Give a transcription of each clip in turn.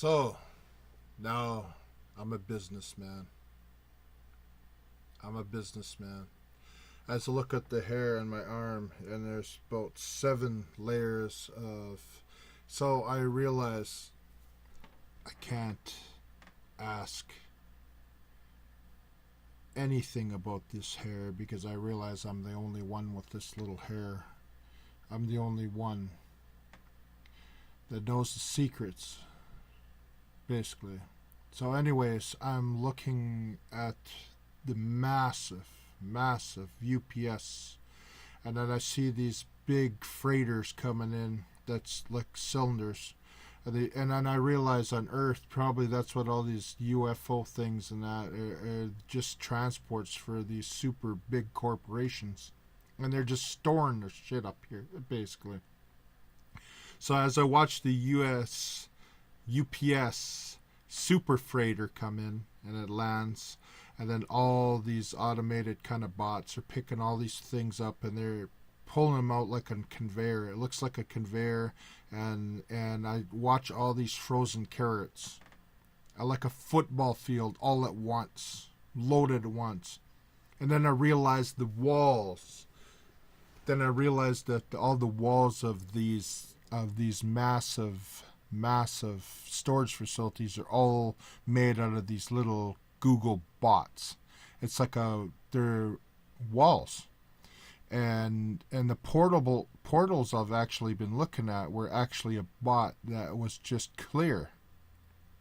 So, now I'm a businessman. I'm a businessman. As I look at the hair on my arm, and there's about 7 layers of. So I realize I can't ask anything about this hair because I realize I'm the only one with this little hair. I'm the only one that knows the secrets, basically. So, anyways, I'm looking at the massive UPS, and then I see these big freighters coming in that's like cylinders. And then I realize on Earth, probably that's what all these UFO things and that are just transports for these super big corporations. And they're just storing their shit up here, basically. So as I watch the UPS super freighter come in and it lands, and then all these automated kind of bots are picking all these things up and they're pulling them out like a conveyor. It looks like a conveyor, and I watch all these frozen carrots like a football field all at once, loaded at once. And then I realized the walls. Then I realized that all the walls of these massive storage facilities are all made out of these little Google bots. It's like they're walls. And the portals I've actually been looking at were actually a bot that was just clear,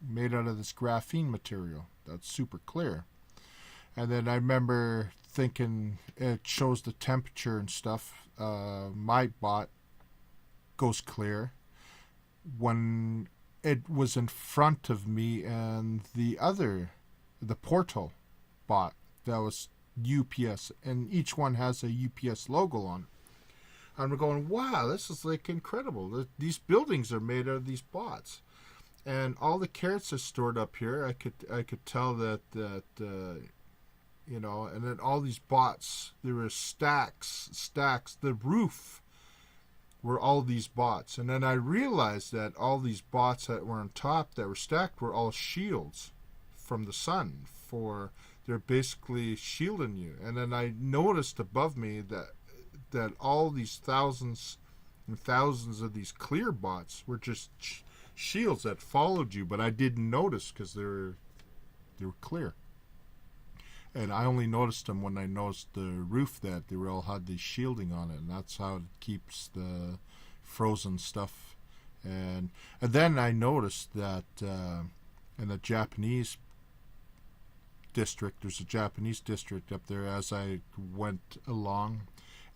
made out of this graphene material that's super clear. And then I remember thinking it shows the temperature and stuff. My bot goes clear when it was in front of me, and the portal bot that was UPS, and each one has a UPS logo on it. And we're going, wow, this is like incredible. These buildings are made out of these bots, and all the carrots are stored up here. I could tell that and then all these bots, there were stacks. The roof were all these bots, and then I realized that all these bots that were on top that were stacked were all shields from the sun. They're basically shielding you. And then I noticed above me that all these thousands and thousands of these clear bots were just shields that followed you, but I didn't notice because they were clear. And I only noticed them when I noticed the roof that they all had the shielding on it, and that's how it keeps the frozen stuff. And then I noticed that in the Japanese district, there's a Japanese district up there as I went along,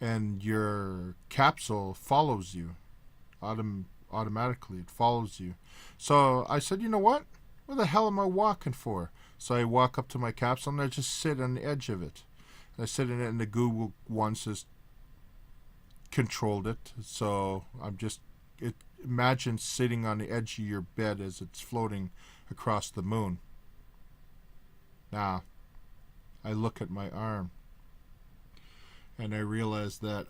and your capsule follows you automatically. It follows you. So I said, you know what? What the hell am I walking for? So I walk up to my capsule and I just sit on the edge of it. And I sit in it, and the Google one says controlled it. So imagine sitting on the edge of your bed as it's floating across the moon. Now, I look at my arm and I realize that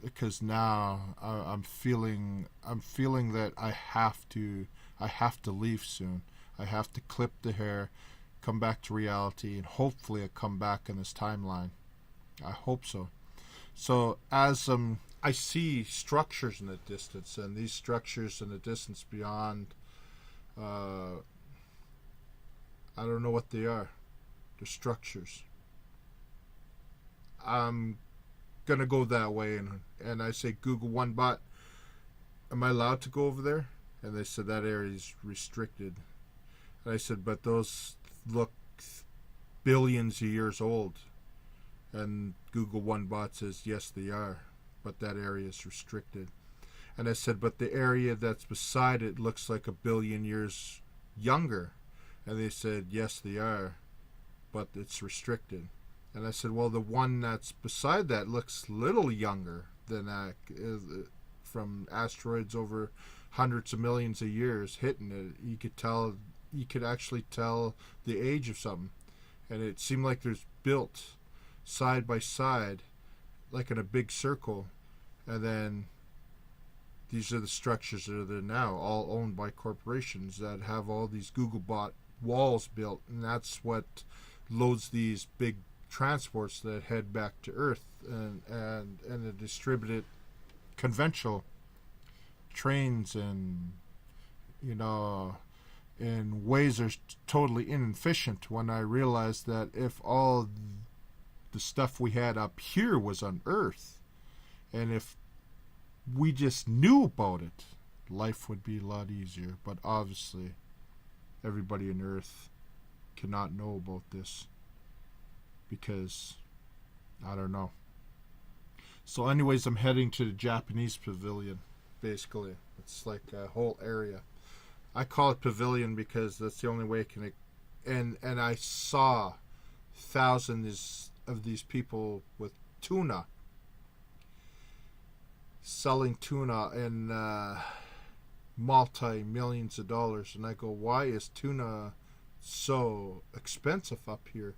because now I'm feeling that I have to leave soon. I have to clip the hair, come back to reality, and hopefully I come back in this timeline. I hope so. So as I see structures in the distance, and these structures in the distance beyond, I don't know what they are. They're structures. I'm gonna go that way, and I say, Google One Bot, am I allowed to go over there? And they said that area is restricted. And I said, but those look billions of years old. And Google One Bot says, yes, they are, but that area is restricted. And I said, but the area that's beside it looks like a billion years younger. And they said, yes, they are, but it's restricted. And I said, well, the one that's beside that looks a little younger than that, from asteroids over hundreds of millions of years hitting it. You could actually tell the age of something. And it seemed like there's built side by side, like in a big circle. And then These are the structures that are there now, all owned by corporations that have all these Googlebot walls built, and that's what loads these big transports that head back to Earth, and the distributed conventional trains, and in ways are totally inefficient. When I realized that if all the stuff we had up here was on Earth, and if we just knew about it, life would be a lot easier. But obviously, everybody on Earth cannot know about this because, I don't know. So anyways, I'm heading to the Japanese pavilion, basically. It's like a whole area. I call it pavilion because that's the only way it can... And I saw thousands of these people with tuna, selling tuna in multi-millions of dollars. And I go, why is tuna so expensive up here?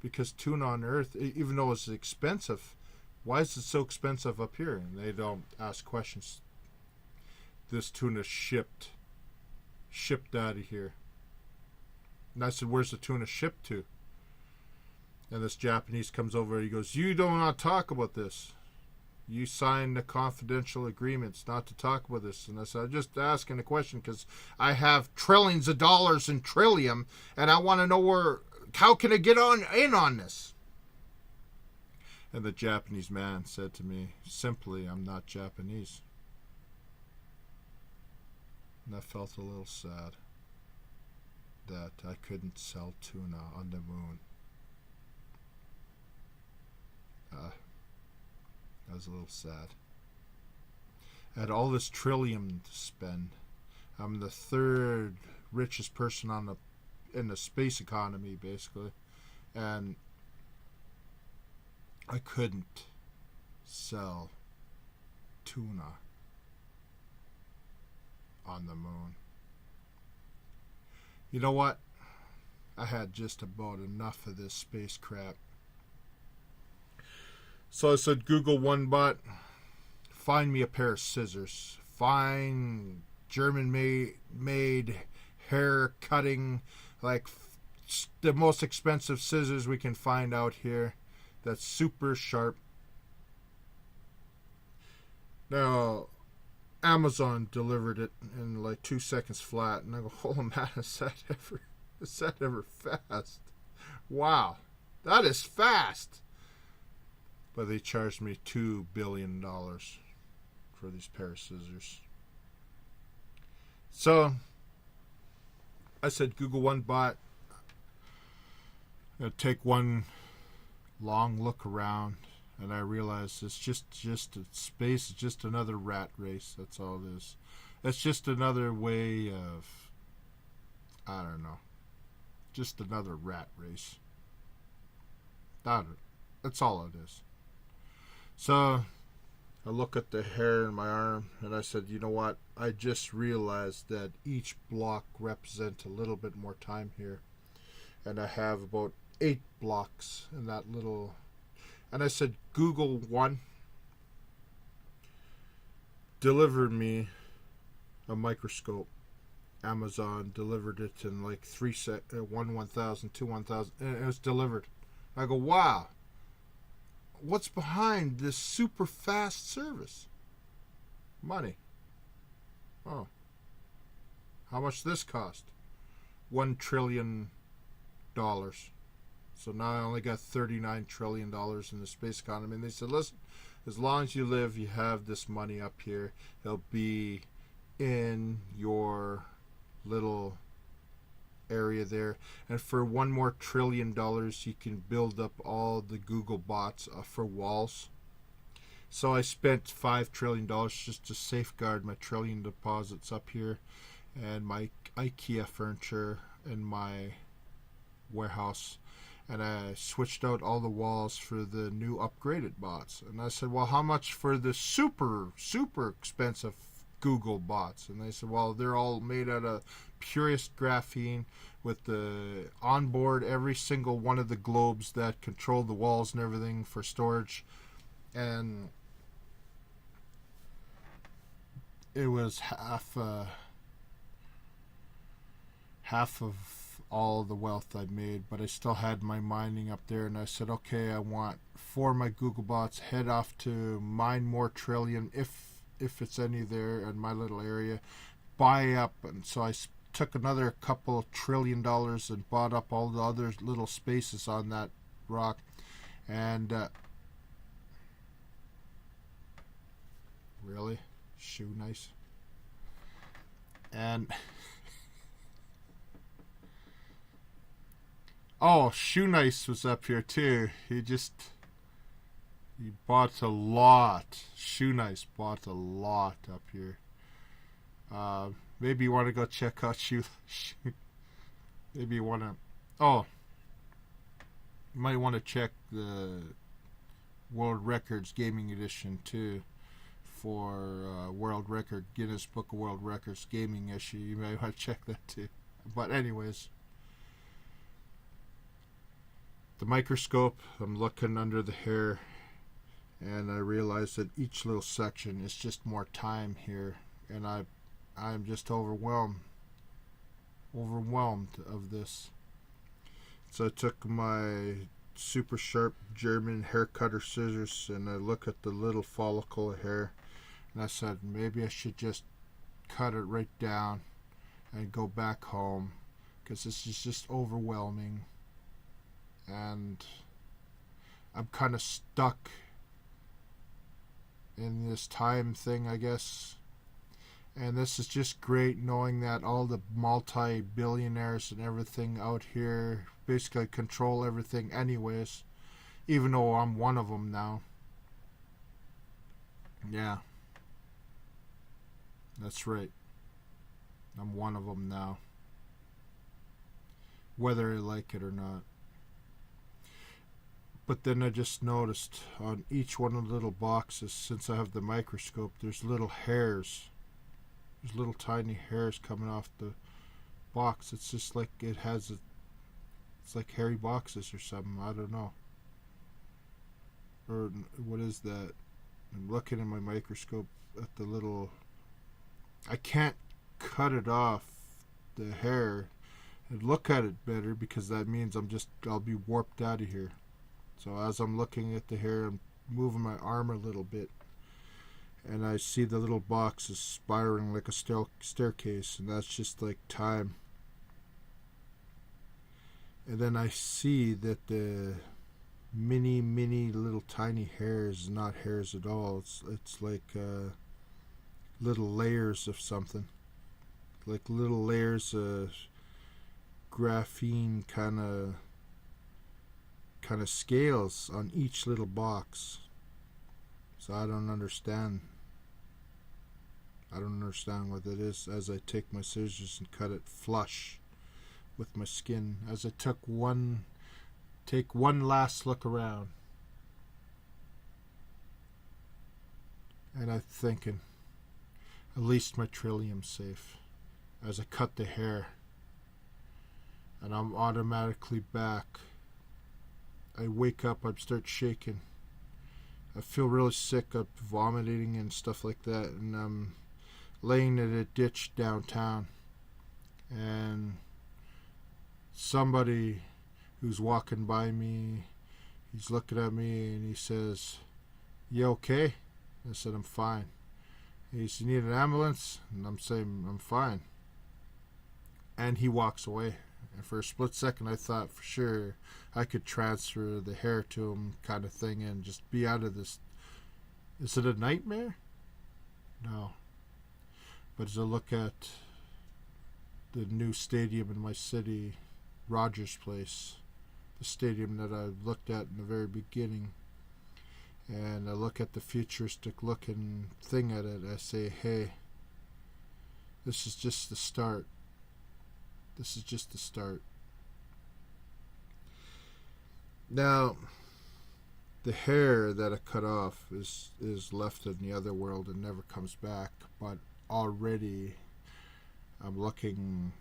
Because tuna on Earth, even though it's expensive, why is it so expensive up here? And they don't ask questions. This tuna shipped out of here. And I said, where's the tuna shipped to? And this Japanese comes over, he goes, you don't want to talk about this. You signed the confidential agreements not to talk about this. And I said, I'm just asking a question because I have trillions of dollars in Trillium, and I want to know how can I get in on this? And the Japanese man said to me, simply, I'm not Japanese. And I felt a little sad that I couldn't sell tuna on the moon. I was a little sad. I had all this trillium to spend. I'm the third richest person in the space economy, basically. And I couldn't sell tuna on the moon. You know what? I had just about enough of this space crap. So I said, Google one bot, find me a pair of scissors. Find German-made hair cutting, like the most expensive scissors we can find out here. That's super sharp. Now, Amazon delivered it in like 2 seconds flat, and I go, oh man, is that ever fast? Wow, that is fast. But they charged me $2 billion for these pair of scissors. So I said, Google one bot. I'm gonna take one long look around, and I realized it's just a space. It's just another rat race. That's all it is. It's just another way of, I don't know, just another rat race. That's all it is. So I look at the hair in my arm, and I said, you know what? I just realized that each block represents a little bit more time here. And I have about 8 blocks in that little... And I said, Google one, delivered me a microscope. Amazon delivered it in like 1,000, 2 1,000, and it was delivered. I go, wow. What's behind this super fast service? Money. Oh. How much this cost? $1 trillion. So now I only got $39 trillion in the space economy. And they said, listen, as long as you live, you have this money up here. It'll be in your little area there, and for $1 more trillion you can build up all the Google bots for walls. So I spent $5 trillion just to safeguard my trillion deposits up here, and my IKEA furniture in my warehouse, and I switched out all the walls for the new upgraded bots. And I said, well, how much for the super expensive Google bots? And they said, well, they're all made out of purest graphene with the onboard every single one of the globes that control the walls and everything for storage. And it was half of all the wealth I made, but I still had my mining up there, and I said, okay, I want 4 of my Google bots head off to mine more trillium if it's any there in my little area, buy up. And so I took another couple $1 trillion and bought up all the other little spaces on that rock. And really, shoe nice. And oh, Shoe Nice was up here too. He bought a lot. Shoe Nice bought a lot up here. Maybe you want to go check out maybe you want to. Oh, you might want to check the World Records Gaming Edition too. For World Record, Guinness Book of World Records gaming issue. You may want to check that too. But anyways, the microscope, I'm looking under the hair, and I realize that each little section is just more time here, and I'm just overwhelmed of this. So I took my super sharp German hair cutter scissors, and I look at the little follicle of hair, and I said, maybe I should just cut it right down and go back home, because this is just overwhelming. And I'm kind of stuck in this time thing, I guess. And this is just great, knowing that all the multi-billionaires and everything out here basically control everything anyways, even though I'm one of them now. Yeah, that's right. I'm one of them now, whether I like it or not. But then I just noticed on each one of the little boxes, since I have the microscope, there's little hairs. There's little tiny hairs coming off the box. It's just like it's like hairy boxes or something. I don't know. Or what is that? I'm looking in my microscope at the little. I can't cut it off, the hair, and look at it better, because that means I'll be warped out of here. So as I'm looking at the hair, I'm moving my arm a little bit, and I see the little boxes spiraling like a staircase, and that's just like time. And then I see that the mini little tiny hairs is not hairs at all. It's like little layers of something, like little layers of graphene kind of scales on each little box. So I don't understand what it is, as I take my scissors and cut it flush with my skin, as I take one last look around. And I'm thinking, at least my trillium's safe, as I cut the hair. And I'm automatically back. I wake up, I start shaking. I feel really sick, I'm vomiting and stuff like that, and I'm laying in a ditch downtown. And somebody who's walking by me, he's looking at me and he says, "You okay?" I said, "I'm fine." He said, "You need an ambulance?" And I'm saying, "I'm fine." And he walks away. And for a split second, I thought for sure I could transfer the hair to him, kind of thing, and just be out of this. Is it a nightmare? No. But as I look at the new stadium in my city, Rogers Place, the stadium that I looked at in the very beginning, and I look at the futuristic looking thing at it, I say, hey, this is just the start. This is just the start. Now, the hair that I cut off is left in the other world and never comes back, but already I'm looking,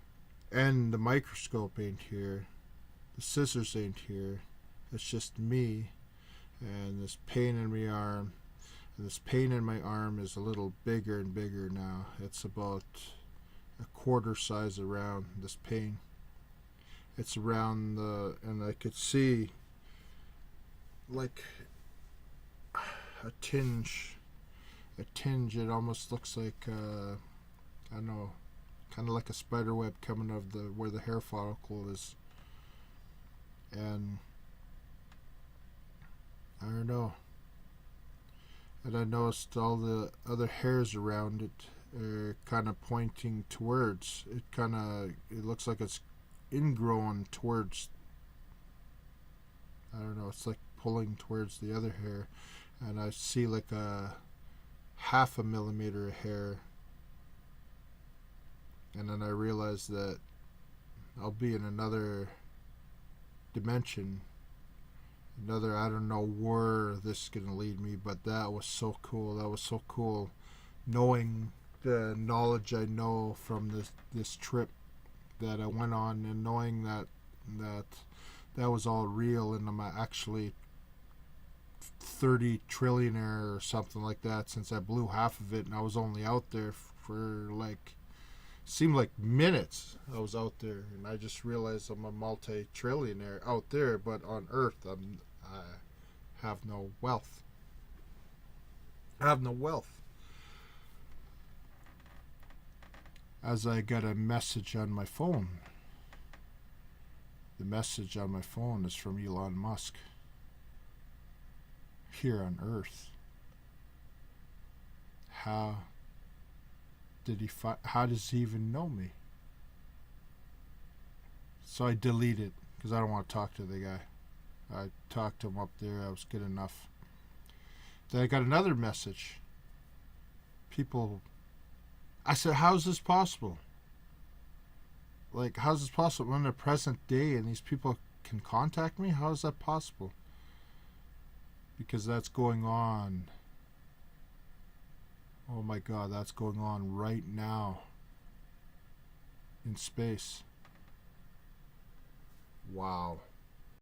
and the microscope ain't here, the scissors ain't here, it's just me and this pain in my arm, And this pain in my arm is a little bigger and bigger now. It's about a quarter size around, this pain. It's around and I could see like a tinge. It almost looks like, I don't know, kind of like a spider web coming out of where the hair follicle is. And I don't know. And I noticed all the other hairs around it are kind of pointing towards. It looks like it's ingrown towards, I don't know, it's like pulling towards the other hair. And I see like a half a millimeter of hair. And then I realized that I'll be in another dimension. I don't know where this is going to lead me, but that was so cool. That was so cool. Knowing the knowledge I know from this trip that I went on, and knowing that was all real, and I'm actually 30 trillionaire or something like that, since I blew half of it, and I was only out there for like, seemed like minutes. I was out there, and I just realized I'm a multi-trillionaire out there, but on Earth I have no wealth. As I got a message on my phone. The message on my phone is from Elon Musk. Here on Earth. How does he even know me? So I delete it because I don't want to talk to the guy. I talked to him up there. I was good enough. Then I got another message. I said, how is this possible? Like, how's this possible? We're in the present day and these people can contact me? How is that possible? Because that's going on. Oh my God, that's going on right now in space. Wow.